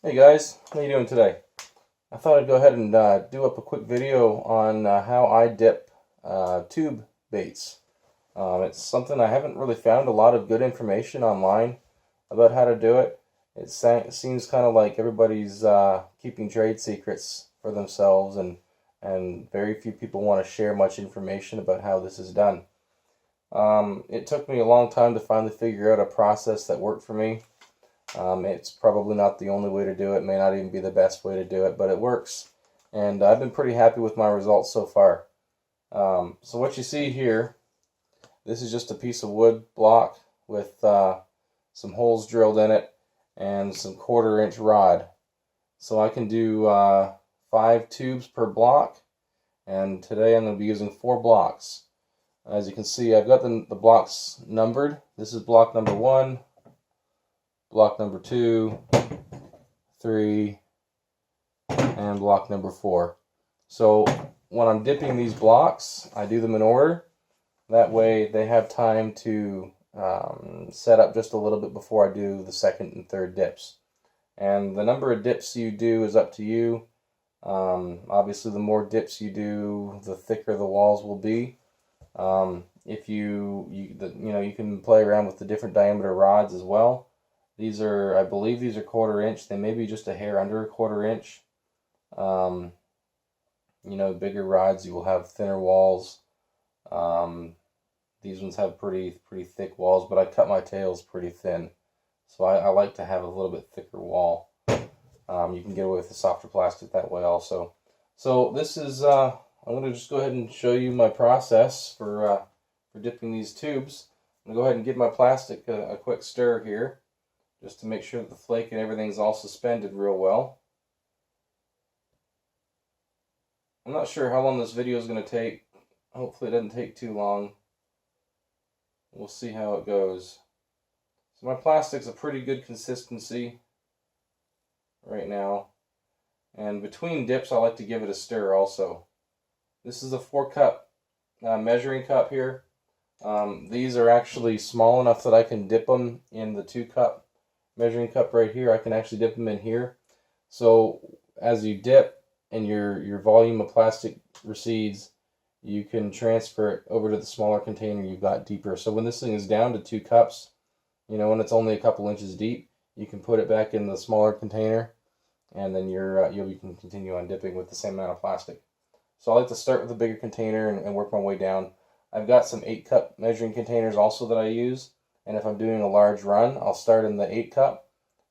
Hey guys, how you doing today? I thought I'd go ahead and do up a quick video on how I dip tube baits. It's something I haven't really found a lot of good information online about how to do it. It seems kind of like everybody's keeping trade secrets for themselves, and very few people want to share much information about how this is done. It took me a long time to finally figure out a process that worked for me. It's probably not the only way to do it, may not even be the best way to do it, but it works. And I've been pretty happy with my results so far. So what you see here, this is just a piece of wood block with some holes drilled in it and some 1/4 inch rod. So I can do 5 tubes per block, and today I'm going to be using 4 blocks. As you can see, I've got the blocks numbered. This is block number 1, block number 2, 3, and block number 4. So when I'm dipping these blocks, I do them in order. That way they have time to set up just a little bit before I do the second and third dips. And the number of dips you do is up to you. Obviously, the more dips you do, the thicker the walls will be. If you can play around with the different diameter rods as well. These are, I believe these are 1/4 inch. They may be just a hair under a 1/4 inch. Bigger rods, you will have thinner walls. These ones have pretty thick walls, but I cut my tails pretty thin. So I like to have a little bit thicker wall. You can get away with the softer plastic that way also. So this is, I'm going to just go ahead and show you my process for dipping these tubes. I'm going to go ahead and give my plastic a quick stir here, just to make sure that the flake and everything's all suspended real well. I'm not sure how long this video is going to take. Hopefully it doesn't take too long. We'll see how it goes. So my plastic's a pretty good consistency right now. And between dips, I like to give it a stir also. This is a 4-cup measuring cup here. These are actually small enough that I can dip them in the 2-cup measuring cup right here. I can actually dip them in here. So as you dip and your volume of plastic recedes, you can transfer it over to the smaller container you've got deeper. So when this thing is down to 2 cups, when it's only a couple inches deep, you can put it back in the smaller container, and then you can continue on dipping with the same amount of plastic. So I like to start with a bigger container and work my way down. I've got some 8-cup measuring containers also that I use, and if I'm doing a large run, I'll start in the 8-cup,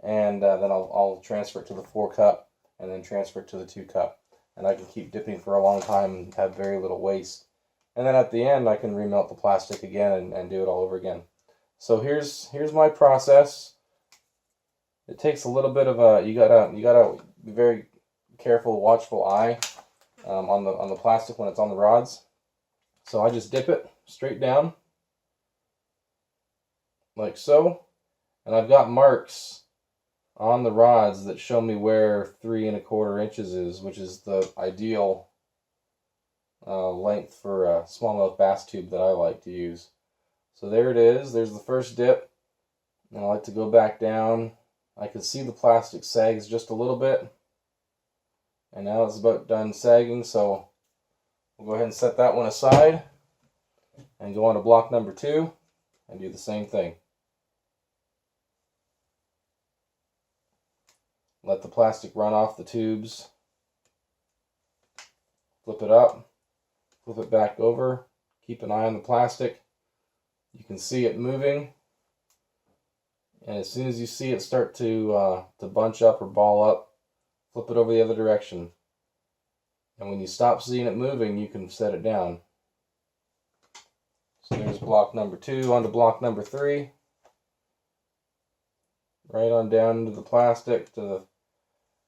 and then I'll transfer it to the 4-cup, and then transfer it to the 2-cup. And I can keep dipping for a long time and have very little waste. And then at the end, I can remelt the plastic again and do it all over again. So here's my process. It takes a little bit of a, you gotta be very careful, watchful eye on the plastic when it's on the rods. So I just dip it straight down, like so, and I've got marks on the rods that show me where 3 1/4 inches is, which is the ideal length for a smallmouth bass tube that I like to use. So there it is. There's the first dip, and I like to go back down. I can see the plastic sags just a little bit, and now it's about done sagging, so we'll go ahead and set that one aside and go on to block number 2 and do the same thing. Let the plastic run off the tubes. Flip it up. Flip it back over. Keep an eye on the plastic. You can see it moving. And as soon as you see it start to bunch up or ball up, flip it over the other direction. And when you stop seeing it moving, you can set it down. So there's block number 2. On to block number 3. Right on down into the plastic to the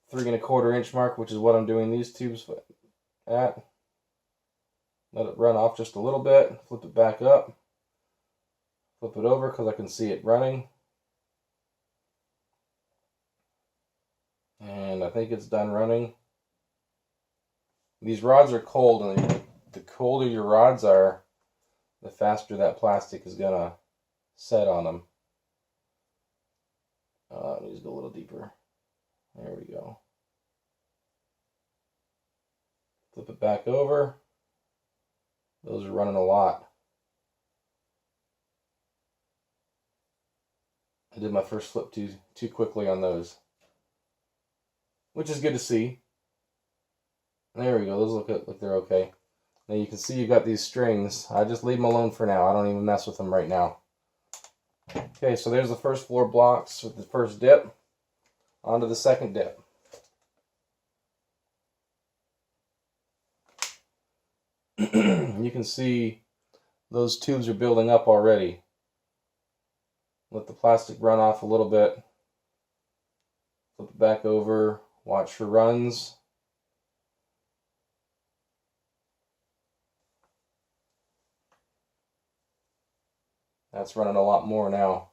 3 1/4 inch mark, which is what I'm doing these tubes at. Let it run off just a little bit. Flip it back up. Flip it over because I can see it running. And I think it's done running. These rods are cold, and the colder your rods are, the faster that plastic is going to set on them. Let me just go a little deeper. There we go. Flip it back over. Those are running a lot. I did my first flip too quickly on those, which is good to see. There we go. Those look like they're okay. Now you can see you got these strings. I just leave them alone for now. I don't even mess with them right now. Okay, so there's the first 4 blocks with the first dip. On to the second dip. You can see those tubes are building up already. Let the plastic run off a little bit. Flip it back over. Watch for runs. That's running a lot more now.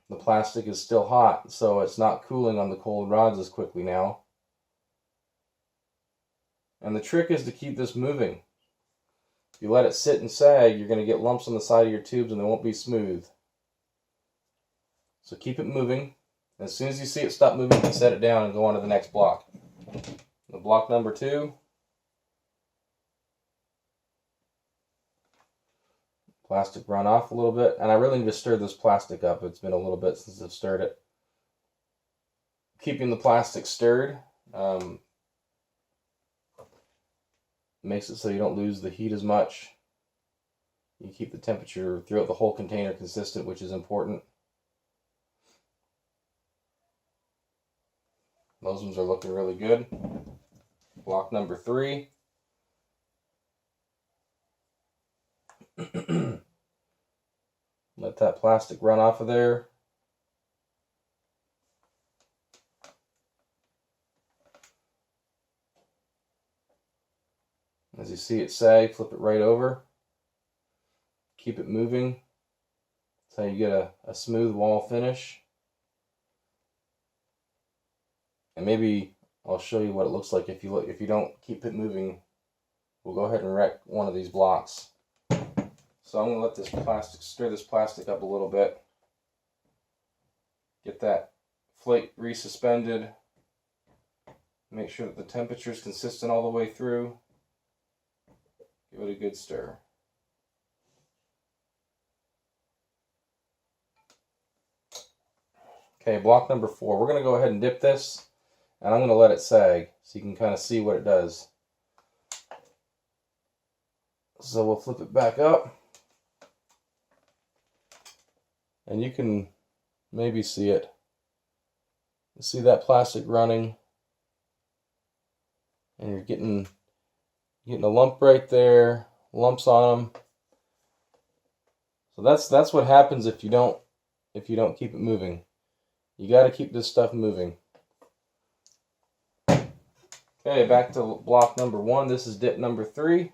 The plastic is still hot, so it's not cooling on the cold rods as quickly now. And the trick is to keep this moving. If you let it sit and sag, you're going to get lumps on the side of your tubes and they won't be smooth. So keep it moving. As soon as you see it stop moving, you can set it down and go on to the next block. The block number 2. Plastic run off a little bit, and I really need to stir this plastic up. It's been a little bit since I've stirred it. Keeping the plastic stirred makes it so you don't lose the heat as much. You keep the temperature throughout the whole container consistent, which is important. Those ones are looking really good. Block number 3. Let that plastic run off of there. As you see it sag, flip it right over. Keep it moving. That's how you get a smooth wall finish. And maybe I'll show you what it looks like if you don't keep it moving. We'll go ahead and wreck one of these blocks. So I'm going to let this plastic, stir this plastic up a little bit. Get that flake resuspended. Make sure that the temperature is consistent all the way through. Give it a good stir. Okay, block number 4. We're going to go ahead and dip this, and I'm going to let it sag so you can kind of see what it does. So we'll flip it back up. And you can maybe see it. You see that plastic running, and you're getting a lump right there, lumps on them. So that's what happens if you don't keep it moving. You got to keep this stuff moving. Okay, back to block number 1. This is dip number 3.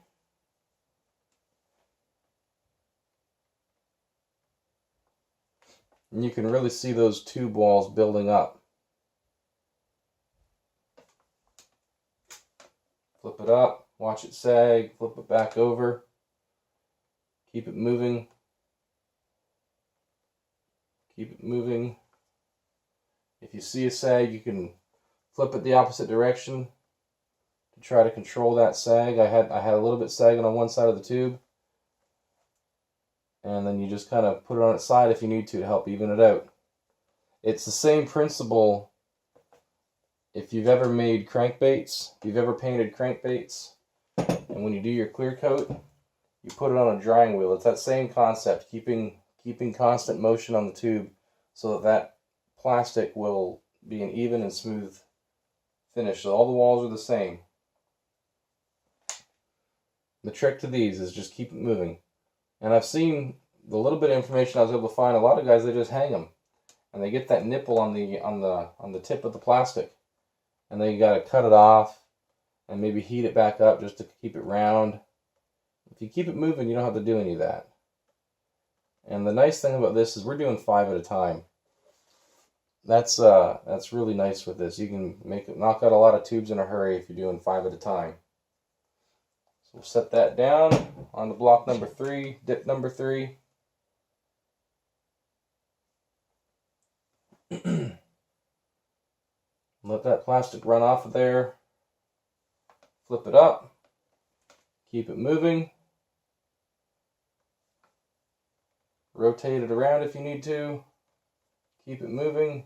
And you can really see those tube walls building up. Flip it up, watch it sag, flip it back over. Keep it moving. Keep it moving. If you see a sag, you can flip it the opposite direction to try to control that sag. I had a little bit sagging on one side of the tube. And then you just kind of put it on its side if you need to help even it out. It's the same principle if you've ever made crankbaits, if you've ever painted crankbaits, and when you do your clear coat, you put it on a drying wheel. It's that same concept, keeping constant motion on the tube so that plastic will be an even and smooth finish. So all the walls are the same. The trick to these is just keep it moving. And I've seen the little bit of information I was able to find. A lot of guys, they just hang them, and they get that nipple on the tip of the plastic, and then you got to cut it off and maybe heat it back up just to keep it round. If you keep it moving, you don't have to do any of that. And the nice thing about this is we're doing 5 at a time. That's really nice with this. You can knock out a lot of tubes in a hurry if you're doing 5 at a time. We'll set that down on the block number 3, dip number 3. Let that plastic run off of there. Flip it up. Keep it moving. Rotate it around if you need to. Keep it moving.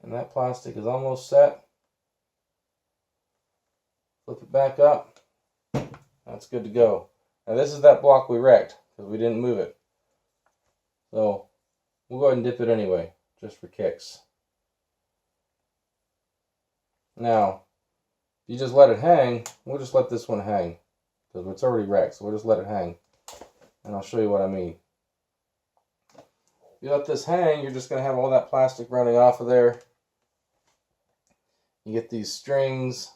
And that plastic is almost set. Flip it back up. That's good to go. Now this is that block we wrecked because we didn't move it. So we'll go ahead and dip it anyway, just for kicks. Now, if you just let it hang, we'll just let this one hang because it's already wrecked, so we'll just let it hang. And I'll show you what I mean. If you let this hang, you're just going to have all that plastic running off of there. You get these strings.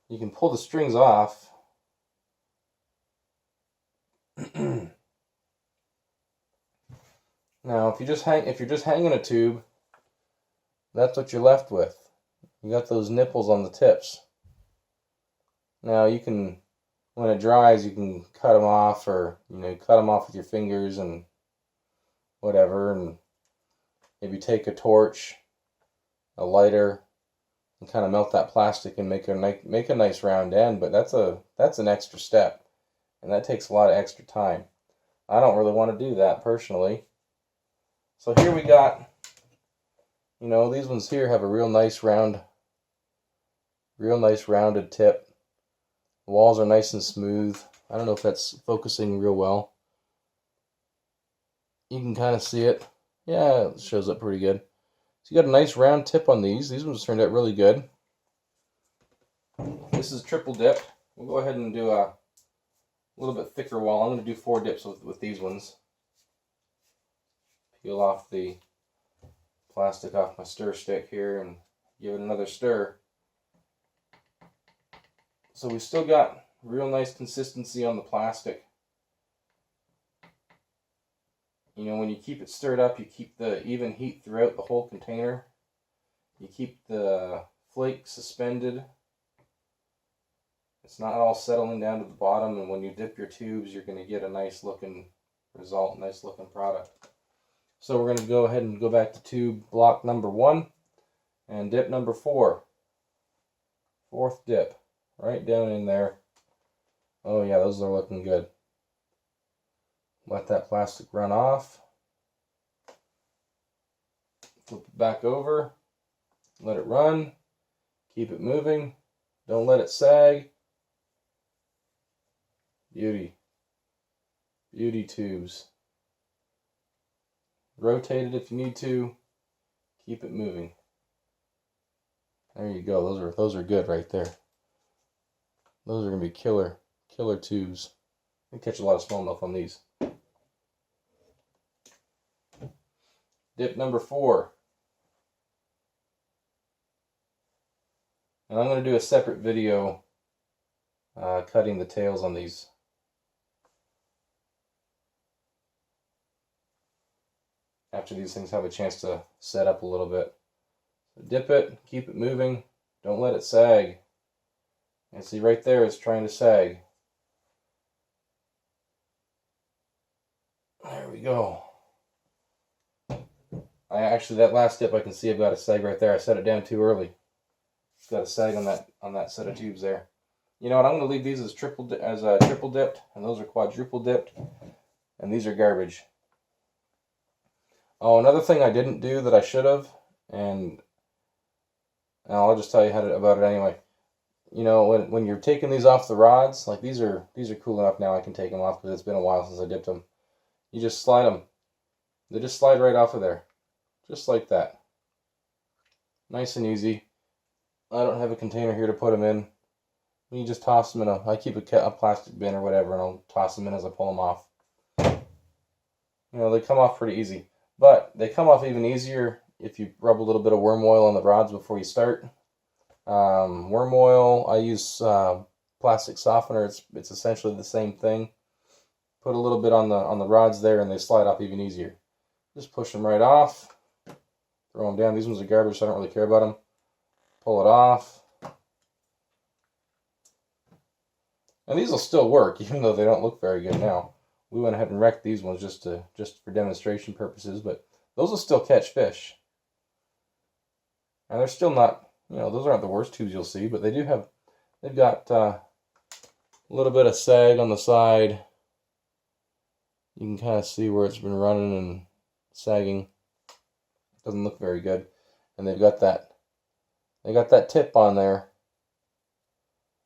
You can pull the strings off. Now, if you're just hanging a tube, that's what you're left with. You got those nipples on the tips. Now you can, when it dries, you can cut them off, or cut them off with your fingers and whatever, and maybe take a torch, a lighter, and kind of melt that plastic and make a nice round end. But that's an extra step, and that takes a lot of extra time. I don't really want to do that personally. So here we got, these ones here have a real nice rounded tip. The walls are nice and smooth. I don't know if that's focusing real well. You can kind of see it. Yeah, it shows up pretty good. So you got a nice round tip on these. These ones turned out really good. This is triple dipped. We'll go ahead and do a little bit thicker wall. I'm going to do 4 dips with these ones. Peel off the plastic off my stir stick here and give it another stir. So we still got real nice consistency on the plastic. When you keep it stirred up, you keep the even heat throughout the whole container. You keep the flake suspended. It's not all settling down to the bottom, and when you dip your tubes, you're going to get a nice looking result, nice looking product. So we're going to go ahead and go back to tube block number 1 and dip number 4. 4th dip. Right down in there. Oh yeah, those are looking good. Let that plastic run off. Flip it back over. Let it run. Keep it moving. Don't let it sag. Beauty. Beauty tubes. Rotate it if you need to. Keep it moving. There you go. Those are good right there. Those are going to be killer tubes. I catch a lot of smallmouth on these. Dip number 4. And I'm going to do a separate video cutting the tails on these. After these things have a chance to set up a little bit. So dip it, keep it moving, don't let it sag. And see right there, it's trying to sag. There we go. That last dip I can see I've got a sag right there. I set it down too early. It's got a sag on that set of tubes there. You know what? I'm going to leave these as triple dipped, and those are quadruple dipped, and these are garbage. Oh, another thing I didn't do that I should have, and I'll just tell you about it anyway. When you're taking these off the rods, like these are cool enough now I can take them off because it's been a while since I dipped them. You just slide them. They just slide right off of there. Just like that. Nice and easy. I don't have a container here to put them in. You just toss them in I keep a plastic bin or whatever, and I'll toss them in as I pull them off. They come off pretty easy. But they come off even easier if you rub a little bit of worm oil on the rods before you start. Worm oil, I use plastic softener. It's essentially the same thing. Put a little bit on the rods there, and they slide off even easier. Just push them right off. Throw them down. These ones are garbage, so I don't really care about them. Pull it off. And these will still work, even though they don't look very good now. We went ahead and wrecked these ones just for demonstration purposes, but those will still catch fish. And they're still not, those aren't the worst tubes you'll see, but they've got a little bit of sag on the side. You can kind of see where it's been running and sagging. Doesn't look very good. And they got that tip on there,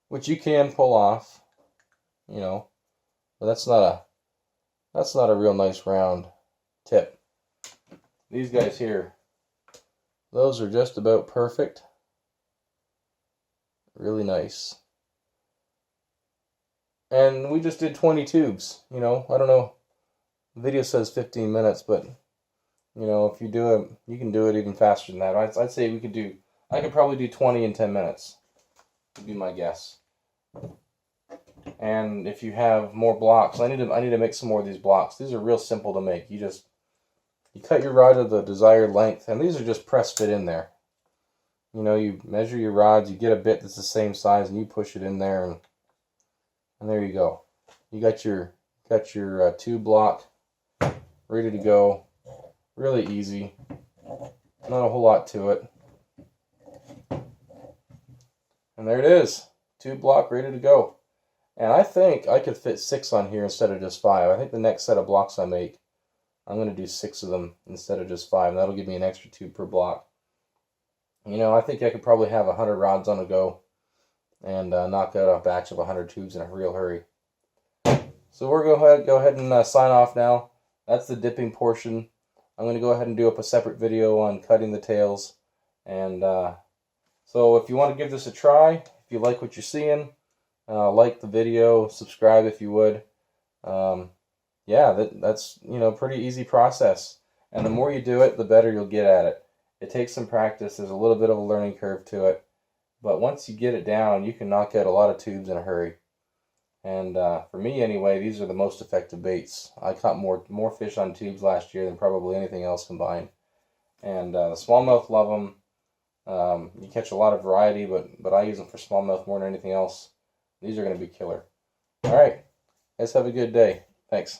which you can pull off, but that's not a real nice round tip. These guys here, those are just about perfect. Really nice. And we just did 20 tubes, I don't know. The video says 15 minutes, but if you do it, you can do it even faster than that. I'd say I could probably do 20 in 10 minutes. Would be my guess. And if you have more blocks, I need to make some more of these blocks. These are real simple to make. You cut your rod to the desired length, and these are just press fit in there. You measure your rods, you get a bit that's the same size, and you push it in there, and there you go. You got your tube block ready to go. Really easy. Not a whole lot to it. And there it is. Tube block ready to go. And I think I could fit 6 on here instead of just 5. I think the next set of blocks I make, I'm going to do 6 of them instead of just 5. And that'll give me an extra tube per block. I think I could probably have 100 rods on a go and knock out a batch of 100 tubes in a real hurry. So we're going to go ahead and sign off now. That's the dipping portion. I'm going to go ahead and do up a separate video on cutting the tails. And so if you want to give this a try, if you like what you're seeing, like the video, subscribe if you would. Yeah, that's pretty easy process. And the more you do it, the better you'll get at it. It takes some practice. There's a little bit of a learning curve to it. But once you get it down, you can knock out a lot of tubes in a hurry. And for me anyway, these are the most effective baits. I caught more fish on tubes last year than probably anything else combined. And the smallmouth love them. You catch a lot of variety, but I use them for smallmouth more than anything else. These are going to be killer. All right. Guys, have a good day. Thanks.